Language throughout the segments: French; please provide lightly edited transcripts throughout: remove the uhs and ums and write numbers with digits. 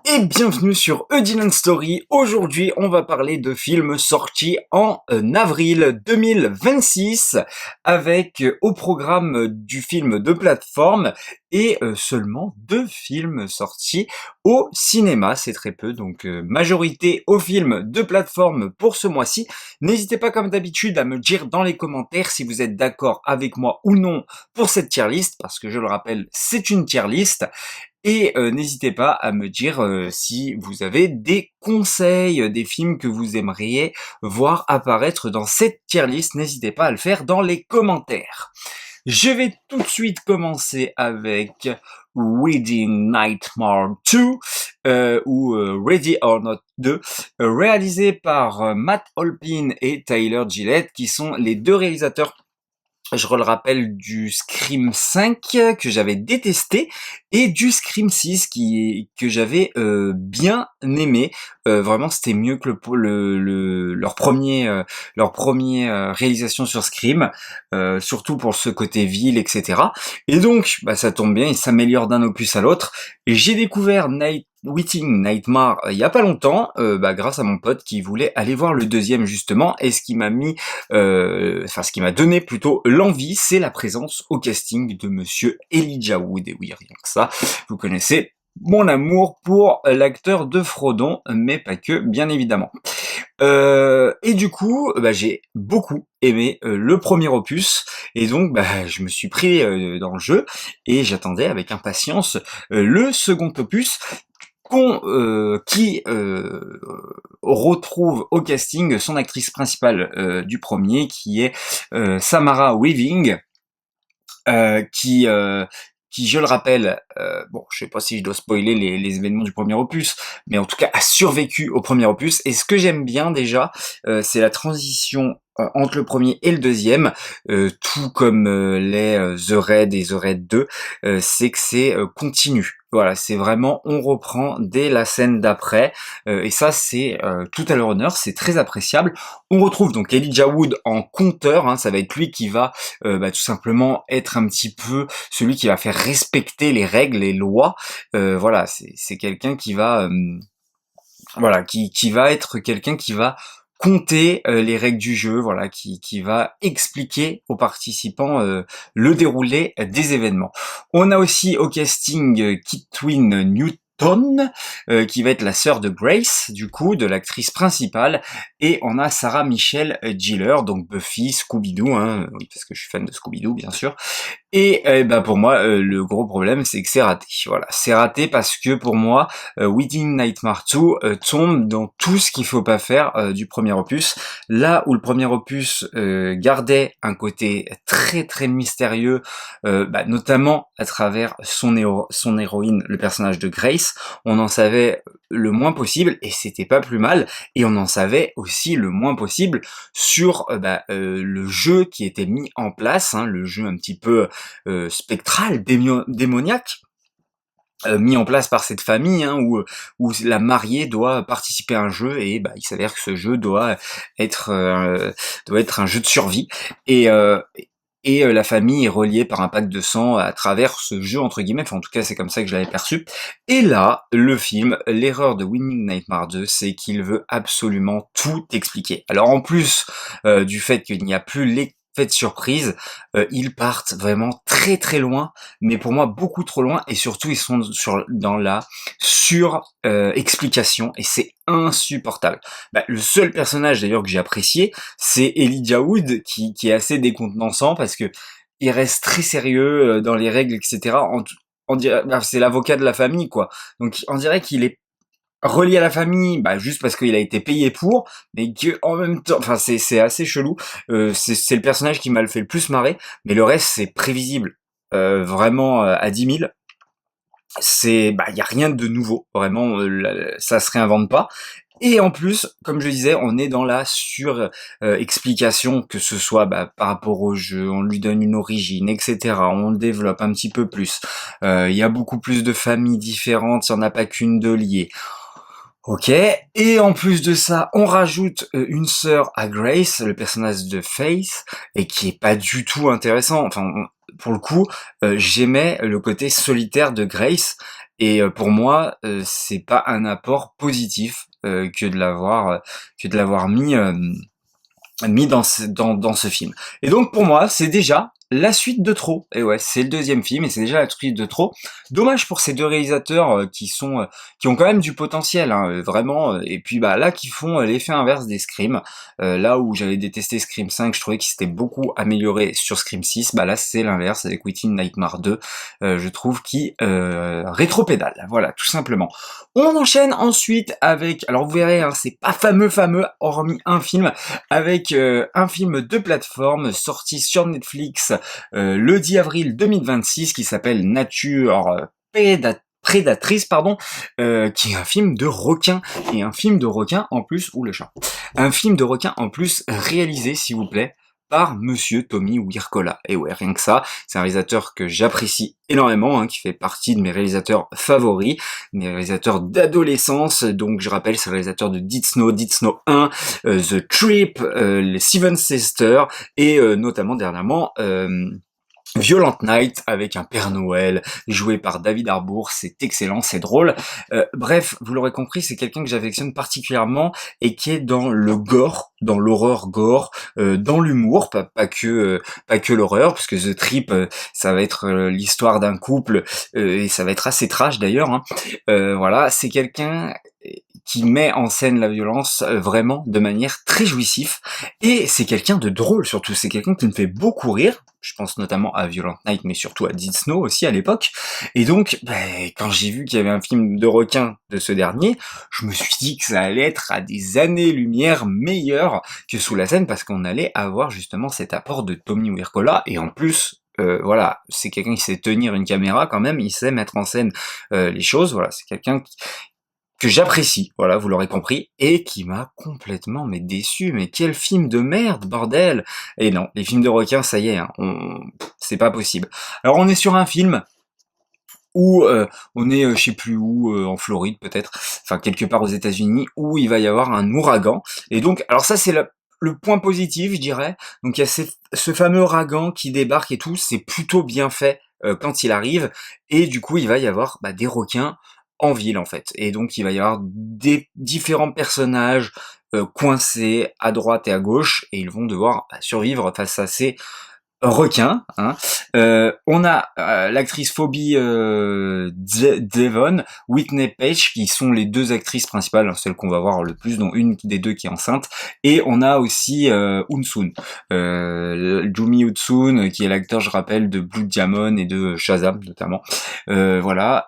Et bienvenue sur A Dylan Story. Aujourd'hui, on va parler de films sortis en avril 2026 avec au programme du film de plateforme et seulement 2 films sortis au cinéma. C'est très peu, donc majorité aux films de plateforme pour ce mois-ci. N'hésitez pas comme d'habitude à me dire dans les commentaires si vous êtes d'accord avec moi ou non pour cette tier list, parce que je le rappelle, c'est une tier list. Et n'hésitez pas à me dire si vous avez des conseils, des films que vous aimeriez voir apparaître dans cette tier list. N'hésitez pas à le faire dans les commentaires. Je vais tout de suite commencer avec Wedding Nightmare 2 ou Ready or Not 2, réalisé par Matt Holpin et Tyler Gillett, qui sont les deux réalisateurs, je le rappelle, du Scream 5 que j'avais détesté et du Scream 6 que j'avais bien aimé. Vraiment, c'était mieux que leur premier réalisation sur Scream, surtout pour ce côté ville, etc. Et donc, ça tombe bien, ils s'améliorent d'un opus à l'autre. Et j'ai découvert Wedding Nightmare il y a pas longtemps, grâce à mon pote qui voulait aller voir le deuxième justement, et ce qui m'a donné plutôt l'envie, c'est la présence au casting de monsieur Elijah Wood. Et oui, rien que ça, vous connaissez mon amour pour l'acteur de Frodon, mais pas que, bien évidemment. Et du coup, j'ai beaucoup aimé le premier opus, et donc je me suis pris dans le jeu, et j'attendais avec impatience le second opus, qui retrouve au casting son actrice principale du premier, qui est Samara Weaving, qui, je le rappelle, je sais pas si je dois spoiler les événements du premier opus, mais en tout cas a survécu au premier opus. Et ce que j'aime bien déjà, c'est la transition entre le premier et le deuxième, tout comme les The Raid et The Raid 2, c'est que c'est continu. Voilà, c'est vraiment, on reprend dès la scène d'après, et ça c'est tout à leur honneur, c'est très appréciable. On retrouve donc Elijah Wood en conteur, ça va être lui qui va tout simplement être un petit peu celui qui va faire respecter les règles, les lois. Voilà, c'est quelqu'un qui va qui va être quelqu'un qui va compter les règles du jeu, voilà, qui va expliquer aux participants le déroulé des événements. On a aussi au casting Kitwin Newton, qui va être la sœur de Grace, du coup, de l'actrice principale, et on a Sarah Michelle Gellar, donc Buffy, Scooby-Doo, oui, parce que je suis fan de Scooby-Doo, bien sûr. Et pour moi, le gros problème, c'est que c'est raté. Voilà, c'est raté parce que pour moi, Wedding Nightmare 2 tombe dans tout ce qu'il faut pas faire du premier opus. Là où le premier opus gardait un côté très très mystérieux, notamment à travers son héroïne, le personnage de Grace, on en savait le moins possible et c'était pas plus mal. Et on en savait aussi le moins possible sur le jeu qui était mis en place, le jeu un petit peu spectral, démoniaque, mis en place par cette famille, où la mariée doit participer à un jeu, et il s'avère que ce jeu être doit être un jeu de survie, et la famille est reliée par un pacte de sang à travers ce jeu, entre guillemets. Enfin, en tout cas, c'est comme ça que je l'avais perçu. Et là, le film, l'erreur de Winning Nightmare 2, c'est qu'il veut absolument tout expliquer. Alors, en plus du fait qu'il n'y a plus l'effet de surprise, ils partent vraiment très très loin, mais pour moi beaucoup trop loin, et surtout ils sont dans la explication, et c'est insupportable. Le seul personnage d'ailleurs que j'ai apprécié, c'est Elijah Wood, qui est assez décontenançant parce que il reste très sérieux dans les règles, etc. On dirait, c'est l'avocat de la famille, quoi. Donc on dirait qu'il est relié à la famille, juste parce qu'il a été payé pour, mais que en même temps, enfin c'est assez chelou. C'est le personnage qui m'a fait le plus marrer, mais le reste c'est prévisible, vraiment à 10 000. C'est, y a rien de nouveau, vraiment, ça se réinvente pas. Et en plus, comme je disais, on est dans la explication, que ce soit par rapport au jeu, on lui donne une origine, etc. On le développe un petit peu plus. Il y a beaucoup plus de familles différentes, il n'y en a pas qu'une de liée. Ok, et en plus de ça, on rajoute une sœur à Grace, le personnage de Faith, et qui est pas du tout intéressant. Enfin, pour le coup, j'aimais le côté solitaire de Grace, et pour moi, c'est pas un apport positif, que de l'avoir mis dans ce film. Et donc pour moi, c'est déjà la suite de trop. Et ouais, c'est le deuxième film et c'est déjà la suite de trop. Dommage pour ces deux réalisateurs qui ont quand même du potentiel, hein, vraiment. Et puis bah là, qui font l'effet inverse des Scream. Là où j'avais détesté Scream 5, je trouvais qu'il s'était beaucoup amélioré sur Scream 6. Bah là, c'est l'inverse avec Within Nightmare 2. Je trouve qui rétropédale. Voilà, tout simplement. On enchaîne ensuite avec, alors vous verrez, hein, c'est pas fameux, hormis un film, avec un film de plateforme sorti sur Netflix le 10 avril 2026 qui s'appelle Nature Prédatrice, pardon, qui est un film de requin, et un film de requin en plus, ou le chat, un film de requin en plus réalisé, s'il vous plaît, par Monsieur Tommy Wirkola. Et ouais, rien que ça, c'est un réalisateur que j'apprécie énormément, hein, qui fait partie de mes réalisateurs favoris, mes réalisateurs d'adolescence. Donc je rappelle, c'est le réalisateur de Dead Snow 1, The Trip, les Seven Sisters, et notamment dernièrement Violent Night avec un Père Noël joué par David Harbour, c'est excellent, c'est drôle. Bref, vous l'aurez compris, c'est quelqu'un que j'affectionne particulièrement et qui est dans le gore, dans l'horreur gore, dans l'humour, pas que l'horreur, parce que The Trip, ça va être l'histoire d'un couple et ça va être assez trash d'ailleurs. Hein. Voilà, c'est quelqu'un qui met en scène la violence vraiment de manière très jouissive, et c'est quelqu'un de drôle surtout, c'est quelqu'un qui me fait beaucoup rire. Je pense notamment à Violent Night, mais surtout à Dead Snow aussi à l'époque. Et donc, quand j'ai vu qu'il y avait un film de requin de ce dernier, je me suis dit que ça allait être à des années-lumière meilleur que Sous la Seine, parce qu'on allait avoir justement cet apport de Tommy Wirkola, et en plus, voilà, c'est quelqu'un qui sait tenir une caméra quand même, il sait mettre en scène les choses, voilà, c'est quelqu'un que j'apprécie, voilà, vous l'aurez compris, et qui m'a complètement déçu. Mais quel film de merde, bordel! Et non, les films de requins, ça y est, hein, c'est pas possible. Alors on est sur un film où on est, je sais plus où, en Floride peut-être, enfin quelque part aux États-Unis, où il va y avoir un ouragan. Et donc, alors ça c'est le point positif, je dirais. Donc il y a ce fameux ouragan qui débarque et tout, c'est plutôt bien fait quand il arrive, et du coup il va y avoir des requins en ville en fait. Et donc il va y avoir des différents personnages coincés à droite et à gauche, et ils vont devoir survivre face à ces requins. Hein. On a l'actrice Phoebe Devon, Whitney Page, qui sont les deux actrices principales, hein, celles qu'on va voir le plus, dont une des deux qui est enceinte. Et on a aussi Unsun, Jumi Unsun, qui est l'acteur, je rappelle, de Blood Diamond et de Shazam notamment. Voilà.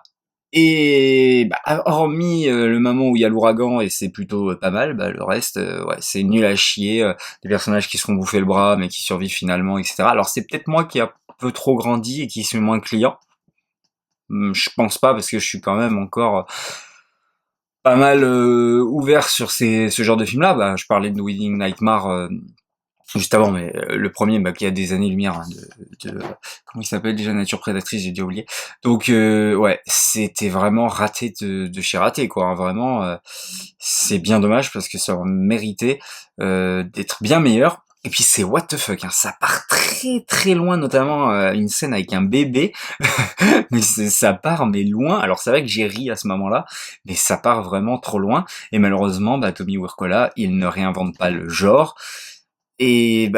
Et hormis le moment où il y a l'ouragan, et c'est plutôt pas mal, le reste, ouais, c'est nul à chier, des personnages qui se font bouffer le bras mais qui survivent finalement, etc. Alors c'est peut-être moi qui a un peu trop grandi et qui suis moins client. Je pense pas, parce que je suis quand même encore pas mal ouvert sur ce genre de film-là. Je parlais de Within Nightmare juste avant, mais le premier, qui a des années-lumière, hein, comment il s'appelle déjà, Nature Prédatrice, j'ai déjà oublié. Donc ouais, c'était vraiment raté de chez raté, quoi. Hein, vraiment, c'est bien dommage, parce que ça aurait mérité d'être bien meilleur. Et puis c'est what the fuck, hein, ça part très très loin, notamment une scène avec un bébé, mais ça part mais loin. Alors c'est vrai que j'ai ri à ce moment-là, mais ça part vraiment trop loin. Et malheureusement, Tommy Wirkola, il ne réinvente pas le genre. Et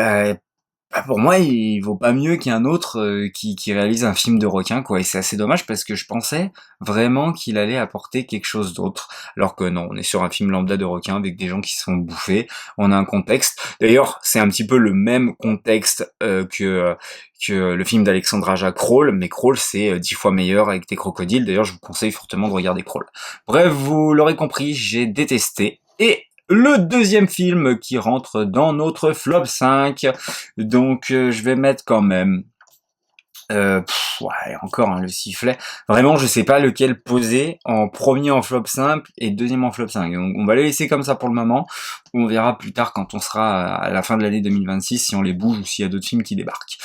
pour moi, il vaut pas mieux qu'un autre qui réalise un film de requin, quoi. Et c'est assez dommage, parce que je pensais vraiment qu'il allait apporter quelque chose d'autre. Alors que non, on est sur un film lambda de requin avec des gens qui se font bouffer. On a un contexte. D'ailleurs, c'est un petit peu le même contexte que le film d'Alexandre Aja, Crawl. Mais Crawl, c'est 10 fois meilleur avec des crocodiles. D'ailleurs, je vous conseille fortement de regarder Crawl. Bref, vous l'aurez compris, j'ai détesté. Et le deuxième film qui rentre dans notre flop 5, donc je vais mettre quand même, ouais, encore le sifflet, vraiment je sais pas lequel poser en premier en flop 5 et deuxième en flop 5, donc on va les laisser comme ça pour le moment, on verra plus tard quand on sera à la fin de l'année 2026 si on les bouge ou s'il y a d'autres films qui débarquent.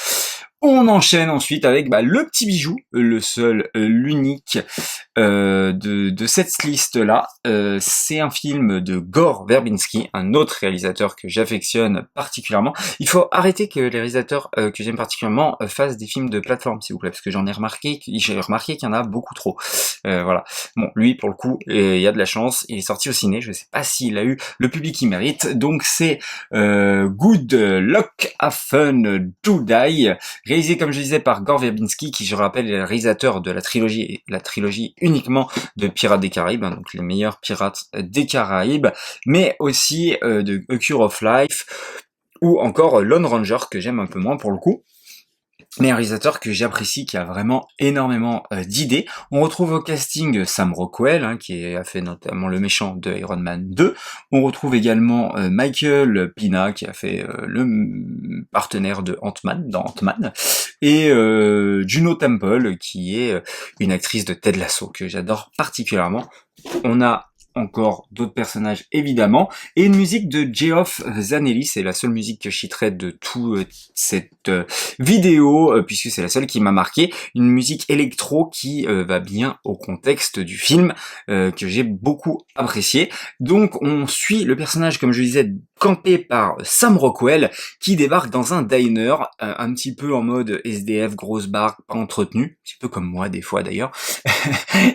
On enchaîne ensuite avec le petit bijou, le seul, l'unique de cette liste-là. C'est un film de Gore Verbinski, un autre réalisateur que j'affectionne particulièrement. Il faut arrêter que les réalisateurs que j'aime particulièrement fassent des films de plateforme, s'il vous plaît, parce que j'ai remarqué qu'il y en a beaucoup trop. Voilà. Bon, lui, pour le coup, il y a de la chance, il est sorti au ciné, je sais pas s'il a eu le public qu'il mérite, donc c'est Good Luck Have Fun To Die, réalisé, comme je disais, par Gore Verbinski, qui, je rappelle, est le réalisateur de la trilogie uniquement de Pirates des Caraïbes, hein, donc les meilleurs pirates des Caraïbes, mais aussi de A Cure of Life, ou encore Lone Ranger, que j'aime un peu moins pour le coup. Mais un réalisateur que j'apprécie, qui a vraiment énormément d'idées. On retrouve au casting Sam Rockwell, hein, qui a fait notamment le méchant de Iron Man 2. On retrouve également Michael Pina, qui a fait le partenaire de Ant-Man, dans Ant-Man. Et Juno Temple, qui est une actrice de Ted Lasso, que j'adore particulièrement. On a encore d'autres personnages évidemment, et une musique de Geoff Zanelli, c'est la seule musique que je citerai de toute cette vidéo, puisque c'est la seule qui m'a marqué, une musique électro qui va bien au contexte du film, que j'ai beaucoup apprécié. Donc on suit le personnage, comme je disais, campé par Sam Rockwell, qui débarque dans un diner, un petit peu en mode SDF, grosse barque, pas entretenue, un petit peu comme moi des fois d'ailleurs,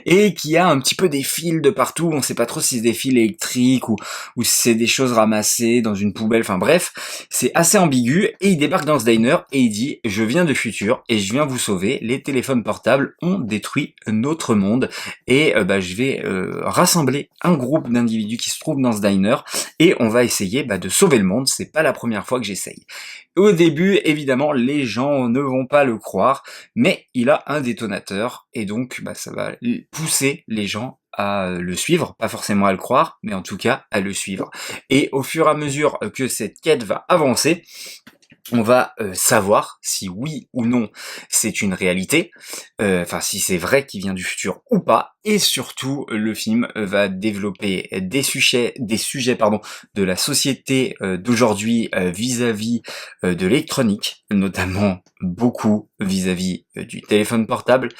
et qui a un petit peu des fils de partout, on sait pas trop si c'est des fils électriques ou si c'est des choses ramassées dans une poubelle, enfin bref, c'est assez ambigu, et il débarque dans ce diner et il dit: je viens du futur et je viens vous sauver, les téléphones portables ont détruit notre monde, et je vais rassembler un groupe d'individus qui se trouvent dans ce diner, et on va essayer de sauver le monde. C'est pas la première fois que j'essaye. Au début, évidemment, les gens ne vont pas le croire, mais il a un détonateur, et donc ça va pousser les gens à le suivre, pas forcément à le croire, mais en tout cas à le suivre. Et au fur et à mesure que cette quête va avancer, on va savoir si oui ou non c'est une réalité, enfin si c'est vrai qu'il vient du futur ou pas, et surtout le film va développer des sujets de la société d'aujourd'hui vis-à-vis de l'électronique, notamment beaucoup vis-à-vis du téléphone portable.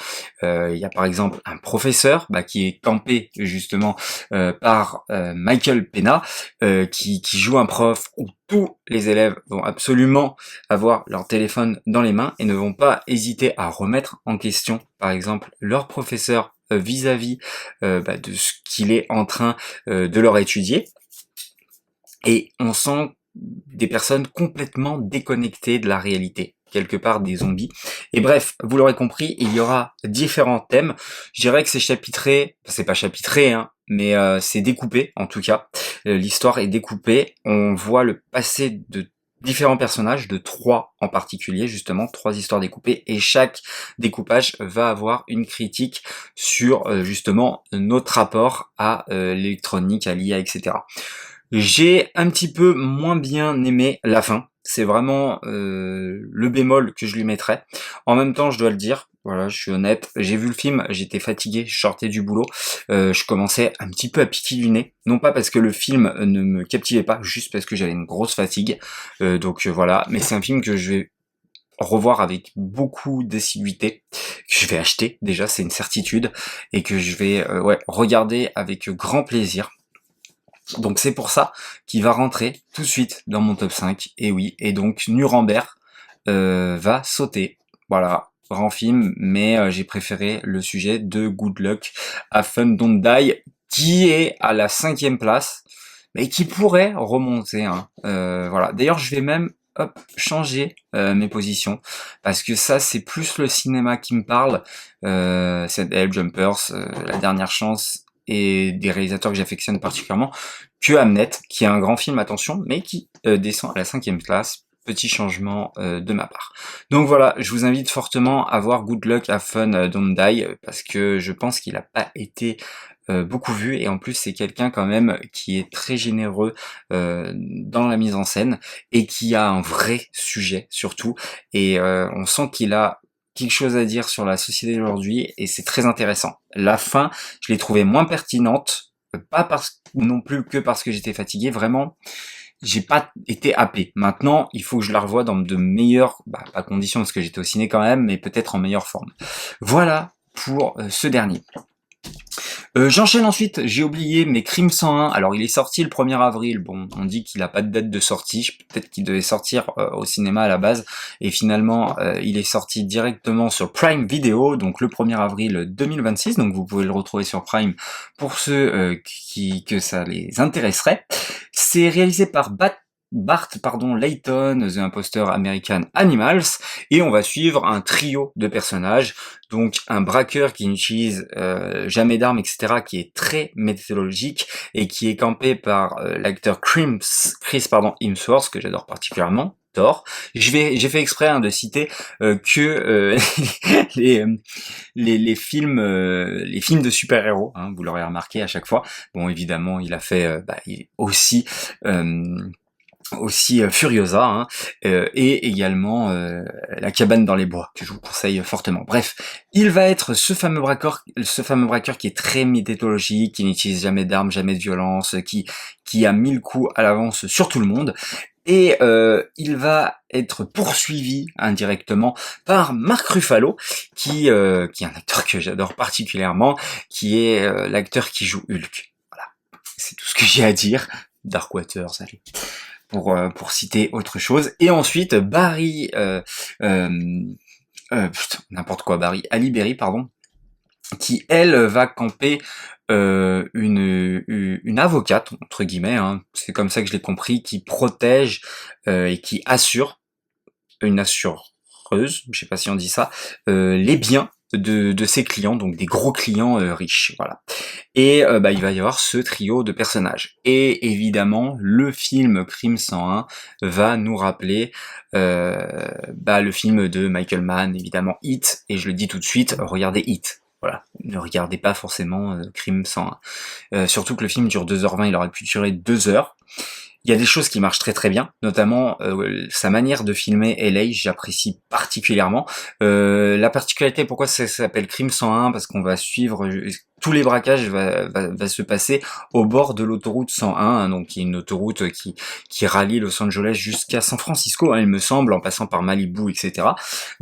Il y a par exemple un professeur qui est campé justement par Michael Pena, qui joue un prof où tous les élèves vont absolument avoir leur téléphone dans les mains et ne vont pas hésiter à remettre en question, par exemple, leur professeur vis-à-vis de ce qu'il est en train de leur étudier. Et on sent des personnes complètement déconnectées de la réalité, quelque part des zombies. Et bref, vous l'aurez compris, il y aura différents thèmes. Je dirais que c'est pas chapitré, hein, mais c'est découpé en tout cas. L'histoire est découpée, on voit le passé de différents personnages, de 3 en particulier, justement, 3 histoires découpées, et chaque découpage va avoir une critique sur justement notre rapport à l'électronique, à l'IA, etc. J'ai un petit peu moins bien aimé la fin. C'est vraiment le bémol que je lui mettrais. En même temps, je dois le dire, voilà, je suis honnête, j'ai vu le film, j'étais fatigué, je sortais du boulot, je commençais un petit peu à piquer du nez. Non pas parce que le film ne me captivait pas, juste parce que j'avais une grosse fatigue. Voilà, mais c'est un film que je vais revoir avec beaucoup d'assiduité, que je vais acheter, déjà c'est une certitude, et que je vais regarder avec grand plaisir. Donc c'est pour ça qu'il va rentrer tout de suite dans mon top 5, et oui, et donc Nuremberg va sauter, voilà, grand film, mais j'ai préféré le sujet de Good Luck Have Fun Don't Die, qui est à la 5e place, mais qui pourrait remonter, hein. Voilà, d'ailleurs je vais même changer mes positions, parce que ça c'est plus le cinéma qui me parle, c'est Hell Jumpers, La Dernière Chance, et des réalisateurs que j'affectionne particulièrement, que Hamnet, qui est un grand film, attention, mais qui descend à la 5e place. Petit changement de ma part. Donc voilà, je vous invite fortement à voir Good Luck Have Fun Don't Die, parce que je pense qu'il n'a pas été beaucoup vu, et en plus c'est quelqu'un quand même qui est très généreux dans la mise en scène, et qui a un vrai sujet surtout, et on sent qu'il a quelque chose à dire sur la société d'aujourd'hui, et c'est très intéressant. La fin, je l'ai trouvée moins pertinente, pas non plus que parce que j'étais fatigué, vraiment, j'ai pas été happé. Maintenant, il faut que je la revoie dans de meilleures, pas conditions parce que j'étais au ciné quand même, mais peut-être en meilleure forme. Voilà pour ce dernier. J'enchaîne ensuite, j'ai oublié, mais Crime 101, alors il est sorti le 1er avril, bon, on dit qu'il a pas de date de sortie, peut-être qu'il devait sortir au cinéma à la base, et finalement il est sorti directement sur Prime Video, donc le 1er avril 2026, donc vous pouvez le retrouver sur Prime pour ceux que ça les intéresserait. C'est réalisé par Bart Layton, The Imposter American Animals, et on va suivre un trio de personnages, donc un braqueur qui n'utilise jamais d'armes, etc., qui est très méthodologique et qui est campé par l'acteur Chris Hemsworth, que j'adore particulièrement. Thor. J'ai fait exprès de citer que les, les films de super-héros, hein, vous l'aurez remarqué à chaque fois. Bon, évidemment, il a fait aussi Furiosa, hein, et également La cabane dans les bois, que je vous conseille fortement. Bref, il va être ce fameux braqueur qui est très méthodologique, qui n'utilise jamais d'armes, jamais de violence, qui a 1000 coups à l'avance sur tout le monde, et il va être poursuivi indirectement par Mark Ruffalo, qui est un acteur que j'adore particulièrement, qui est l'acteur qui joue Hulk. Voilà, c'est tout ce que j'ai à dire. Dark Waters, allez. Pour citer autre chose. Et ensuite, Barry, n'importe quoi, Halle Berry, pardon, qui, elle, va camper une avocate, entre guillemets, hein, c'est comme ça que je l'ai compris, qui protège et qui assure, une assureuse, je sais pas si on dit ça, les biens de ses clients, donc des gros clients riches, voilà. Et il va y avoir ce trio de personnages. Et évidemment, le film Crime 101 va nous rappeler le film de Michael Mann, évidemment Hit, et je le dis tout de suite, regardez Hit. Voilà, ne regardez pas forcément Crime 101. Surtout que le film dure 2h20, il aurait pu durer 2 heures. Il y a des choses qui marchent très très bien, notamment sa manière de filmer LA, j'apprécie particulièrement. La particularité, pourquoi ça s'appelle Crime 101, parce qu'on va suivre tous les braquages va se passer au bord de l'autoroute 101, hein, donc qui est une autoroute qui rallie Los Angeles jusqu'à San Francisco, hein, il me semble, en passant par Malibu, etc.,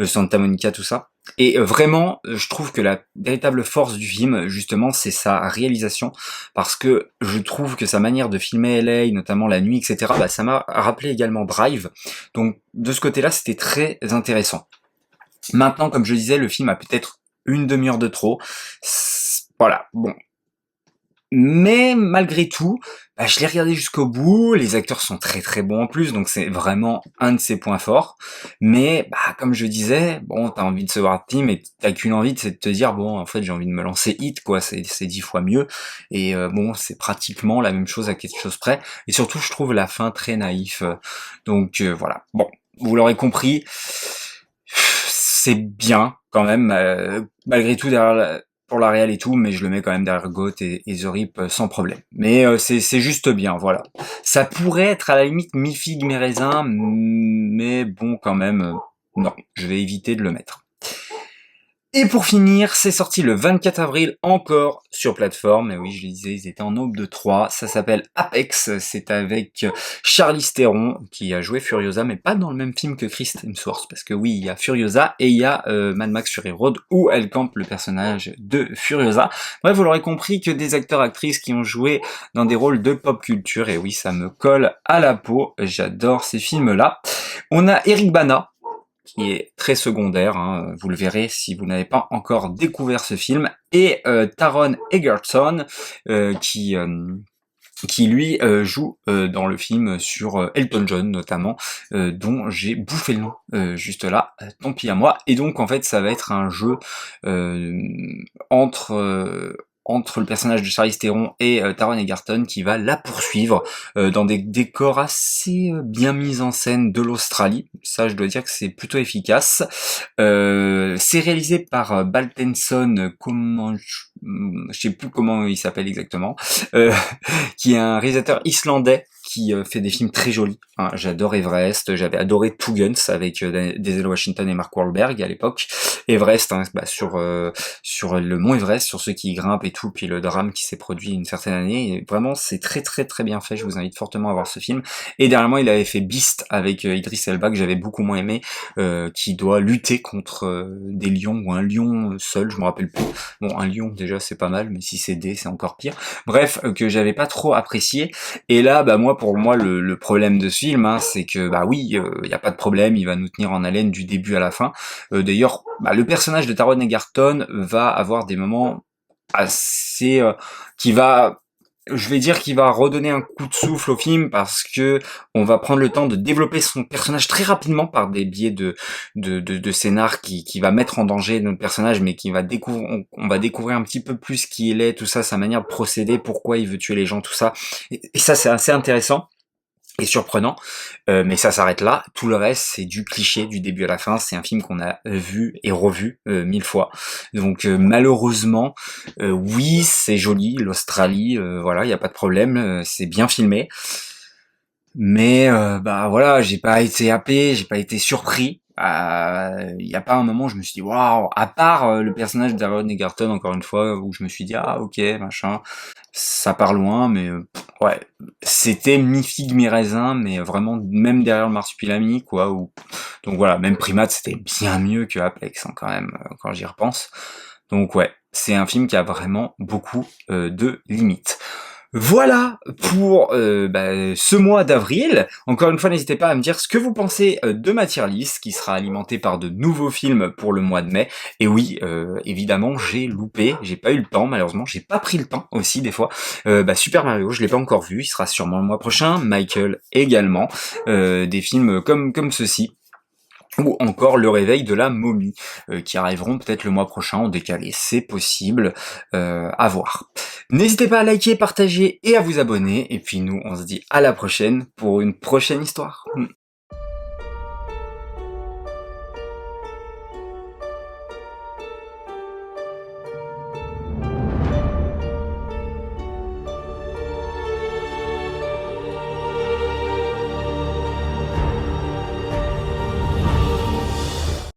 Santa Monica, tout ça. Et vraiment, je trouve que la véritable force du film, justement, c'est sa réalisation, parce que je trouve que sa manière de filmer LA, notamment la nuit, etc., ça m'a rappelé également Drive. Donc, de ce côté-là, c'était très intéressant. Maintenant, comme je disais, le film a peut-être une demi-heure de trop. Voilà, bon. Mais malgré tout, je l'ai regardé jusqu'au bout, les acteurs sont très très bons en plus, donc c'est vraiment un de ses points forts. Mais comme je disais, bon, t'as envie de se voir team et t'as qu'une envie, c'est de te dire, bon, en fait j'ai envie de me lancer Hit, quoi, c'est 10 fois mieux. Et bon, c'est pratiquement la même chose à quelque chose près. Et surtout, je trouve la fin très naïf. Donc voilà, bon, vous l'aurez compris, c'est bien quand même, malgré tout pour la réal et tout, mais je le mets quand même derrière GOAT et The Rip sans problème. Mais c'est juste bien, voilà. Ça pourrait être à la limite mi-figue, mi-raisin, mais bon quand même, non, je vais éviter de le mettre. Et pour finir, c'est sorti le 24 avril encore sur plateforme. Et oui, je le disais, ils étaient en nombre de 3. Ça s'appelle Apex. C'est avec Charlize Theron qui a joué Furiosa, mais pas dans le même film que Chris Hemsworth. Parce que oui, il y a Furiosa et il y a Mad Max Fury Road où elle campe le personnage de Furiosa. Bref, vous l'aurez compris que des acteurs-actrices qui ont joué dans des rôles de pop culture. Et oui, ça me colle à la peau. J'adore ces films-là. On a Eric Bana, qui est très secondaire, hein, vous le verrez si vous n'avez pas encore découvert ce film, et Taron Egerton, qui lui joue dans le film sur Elton John notamment, dont j'ai bouffé le nom juste là, tant pis à moi. Et donc en fait ça va être un jeu entre le personnage de Charlize Theron et Taron Egerton qui va la poursuivre dans des décors assez bien mis en scène de l'Australie. Ça, je dois dire que c'est plutôt efficace. C'est réalisé par Baltenson, je sais plus comment il s'appelle exactement, qui est un réalisateur islandais qui fait des films très jolis, hein. J'adore Everest, j'avais adoré Two Guns avec Denzel Washington et Mark Wahlberg à l'époque. Everest, hein, sur le mont Everest, sur ceux qui y grimpent et tout, puis le drame qui s'est produit une certaine année. Et vraiment, c'est très très très bien fait. Je vous invite fortement à voir ce film. Et dernièrement, il avait fait Beast avec Idris Elba, que j'avais beaucoup moins aimé, qui doit lutter contre des lions, ou un lion seul, je me rappelle plus. Bon, un lion déjà c'est pas mal, mais si c'est des, c'est encore pire. Bref, que j'avais pas trop apprécié. Et là, moi, pour moi, le problème de ce film, hein, c'est que oui, y a pas de problème, il va nous tenir en haleine du début à la fin. D'ailleurs, le personnage de Taron Egerton va avoir des moments assez je vais dire qu'il va redonner un coup de souffle au film, parce que on va prendre le temps de développer son personnage très rapidement par des biais de scénar qui va mettre en danger notre personnage, mais qui va découvrir, on va découvrir un petit peu plus qui il est, tout ça, sa manière de procéder, pourquoi il veut tuer les gens, tout ça. Et ça, c'est assez intéressant et surprenant, mais ça s'arrête là. Tout le reste, c'est du cliché du début à la fin. C'est un film qu'on a vu et revu 1000 fois. Donc malheureusement, oui, c'est joli, l'Australie, voilà, il y a pas de problème, c'est bien filmé. Mais voilà, j'ai pas été happé, j'ai pas été surpris. Il y a pas un moment où je me suis dit waouh, à part le personnage d'Aaron Egerton, encore une fois, où je me suis dit ah ok machin, ça part loin, mais ouais, c'était mi-figue mi-raisin, mais vraiment même derrière le marsupilami quoi. Donc voilà, même Primate c'était bien mieux que Apex, hein, quand même, quand j'y repense. Donc ouais, c'est un film qui a vraiment beaucoup de limites. Voilà pour ce mois d'avril. Encore une fois, n'hésitez pas à me dire ce que vous pensez de ma tier list, qui sera alimentée par de nouveaux films pour le mois de mai. Et oui, évidemment, j'ai loupé, j'ai pas eu le temps, malheureusement, j'ai pas pris le temps aussi des fois. Super Mario, je l'ai pas encore vu, il sera sûrement le mois prochain. Michael également. Des films comme ceci. Ou encore Le Réveil de la momie, qui arriveront peut-être le mois prochain en décalé, c'est possible, à voir. N'hésitez pas à liker, partager et à vous abonner, et puis nous on se dit à la prochaine pour une prochaine histoire.